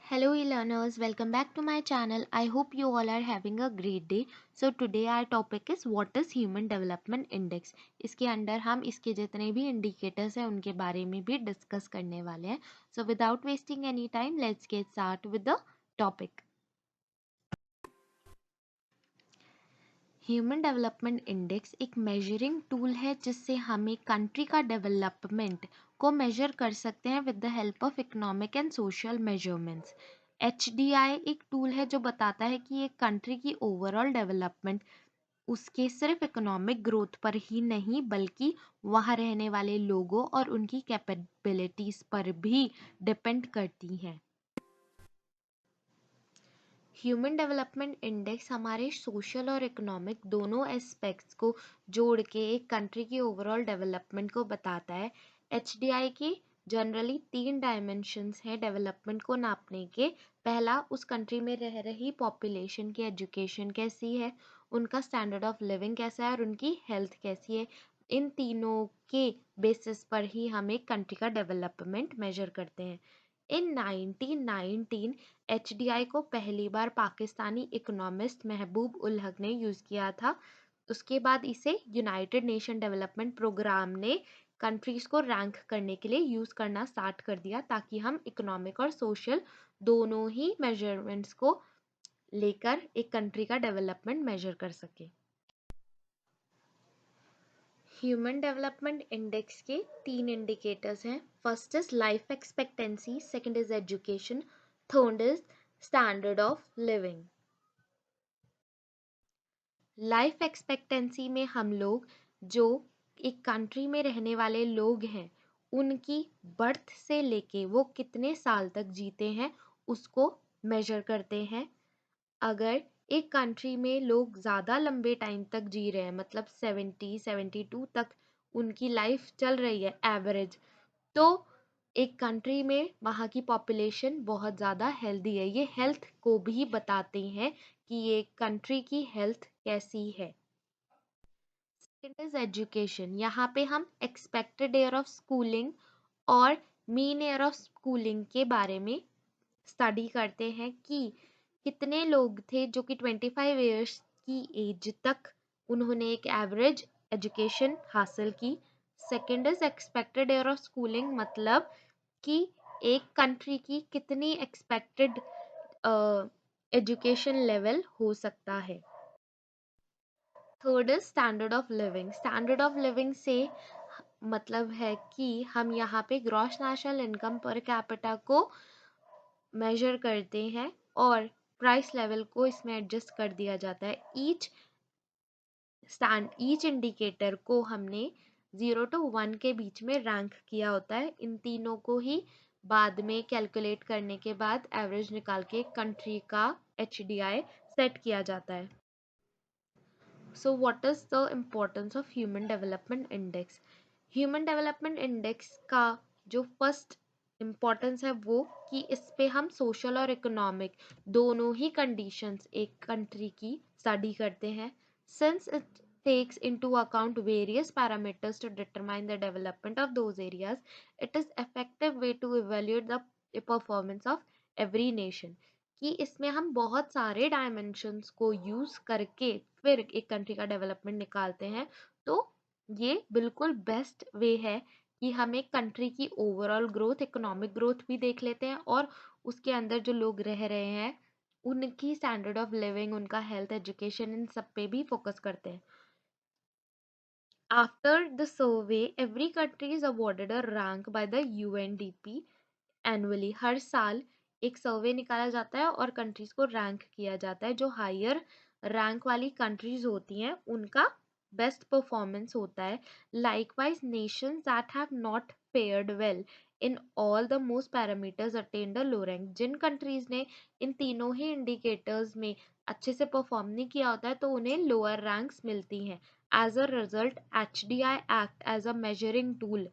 Hello e-learners, welcome back to my channel. I hope you all are having a great day. So today our topic is what is Human Development Index. इसके अंदर हम इसके जितने भी indicators हैं उनके बारे में भी discuss करने वाले हैं. So without wasting any time, let's get started with the topic. Human development index एक मेजरिंग टूल है जिससे हम एक कंट्री का डेवलपमेंट को मेजर कर सकते हैं with the help of economic and social measurements. HDI एक टूल है जो बताता है कि एक कंट्री की ओवरऑल डेवलपमेंट उसके सिर्फ इकोनॉमिक ग्रोथ पर ही नहीं बल्कि वहाँ रहने वाले लोगों और उनकी कैपेबिलिटीज पर भी डिपेंड करती है. ह्यूमन डेवलपमेंट इंडेक्स हमारे सोशल और इकोनॉमिक दोनों एस्पेक्ट्स को जोड़ के एक कंट्री की ओवरऑल डेवलपमेंट को बताता है. HDI के जनरली 3 डायमेंशंस हैं डेवलपमेंट को नापने के. पहला, उस कंट्री में रह रही पॉपुलेशन की एजुकेशन कैसी है, उनका स्टैंडर्ड ऑफ लिविंग कैसा है और उनकी हेल्थ कैसी है. इन तीनों के बेसिस पर ही हम एक कंट्री का डेवलपमेंट मेजर करते हैं. इन 1919 HDI को पहली बार पाकिस्तानी इकोनॉमिस्ट महबूब उल हक ने यूज़ किया था. उसके बाद इसे यूनाइटेड नेशन डेवलपमेंट प्रोग्राम ने कंट्रीज़ को रैंक करने के लिए यूज़ करना स्टार्ट कर दिया ताकि हम इकोनॉमिक और सोशल दोनों ही मेजरमेंट्स को लेकर एक कंट्री का डेवलपमेंट मेजर कर सके. ह्यूमन डेवलपमेंट इंडेक्स के 3 इंडिकेटर्स हैं. First is life expectancy, second is education, third is standard of living. Life expectancy में हम लोग जो एक कंट्री में रहने वाले लोग हैं उनकी बर्थ से लेके वो कितने साल तक जीते हैं उसको मेजर करते हैं. अगर एक कंट्री में लोग ज़्यादा लंबे टाइम तक जी रहे हैं, मतलब 72 तक उनकी लाइफ चल रही है एवरेज, तो एक कंट्री में वहाँ की पॉपुलेशन बहुत ज़्यादा हेल्दी है. ये हेल्थ को भी बताते हैं कि ये कंट्री की हेल्थ कैसी है. Second is education. यहाँ पे हम एक्सपेक्टेड ईयर ऑफ स्कूलिंग और मीन ईयर ऑफ स्कूलिंग के बारे में स्टडी करते हैं कि कितने लोग थे जो कि 25 ईयर्स की एज तक उन्होंने एक एवरेज एजुकेशन हासिल की. Second is expected year of schooling, मतलब कि एक कंट्री की कितनी एक्सपेक्टेड एजुकेशन लेवल हो सकता है. Third is standard of living. Standard of living से मतलब है कि हम यहाँ पे gross national income per capita को मेजर करते हैं और प्राइस लेवल को इसमें एडजस्ट कर दिया जाता है. ईच इंडिकेटर को हमने 0 to 1 के बीच में रैंक किया होता है. इन तीनों को ही बाद में कैलकुलेट करने के बाद एवरेज निकाल के कंट्री का HDI सेट किया जाता है. So what is the importance of Human Development Index? Human Development Index का जो फर्स्ट इम्पोर्टेंस है वो कि इस पे हम सोशल और इकोनॉमिक दोनों ही कंडीशंस एक कंट्री की स्टडी करते हैं. Since it takes into account various parameters to determine the development of those areas, it is effective way to evaluate the performance of every nation. कि इसमें हम बहुत सारे डायमेंशंस को यूज करके फिर एक कंट्री का डेवलपमेंट निकालते हैं. तो ये बिल्कुल बेस्ट वे है कि हम एक कंट्री की ओवरऑल ग्रोथ, इकोनॉमिक ग्रोथ भी देख लेते हैं और उसके अंदर जो लोग रह रहे हैं उनकी स्टैंडर्ड ऑफ लिविंग, उनका हेल्थ, एजुकेशन, इन सब पे भी फोकस करते हैं. After the survey every country is awarded a rank by the UNDP annually. हर साल एक सर्वे निकाला जाता है और कंट्रीज को रैंक किया जाता है. जो हायर रैंक वाली कंट्रीज होती हैं उनका बेस्ट परफॉर्मेंस होता है. Likewise nations that have not fared well in all the most parameters attend a low rank. जिन कंट्रीज ने इन तीनों ही इंडिकेटर्स में अच्छे से परफॉर्म नहीं किया होता है तो उन्हें लोअर रैंक्स मिलती हैं. As a result HDI act as a measuring tool.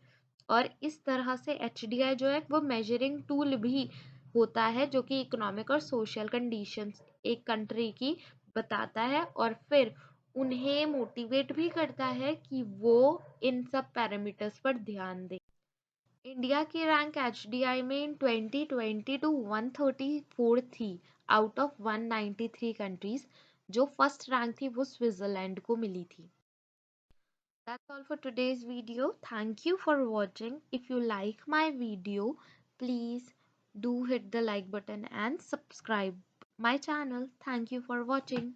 और इस तरह से HDI जो है वो मेजरिंग टूल भी होता है जो कि इकोनॉमिक और सोशल कंडीशंस एक कंट्री की बताता है और फिर उन्हें मोटिवेट भी करता है कि वो इन सब पैरामीटर्स पर ध्यान दें. इंडिया की रैंक एचडीआई में इन 2022 134 थी आउट ऑफ 193 कंट्रीज। जो फर्स्ट रैंक थी वो स्विट्जरलैंड को मिली थी। That's all for today's video. Thank you for watching. If you like my video, please do hit the like button and subscribe my channel. Thank you for watching.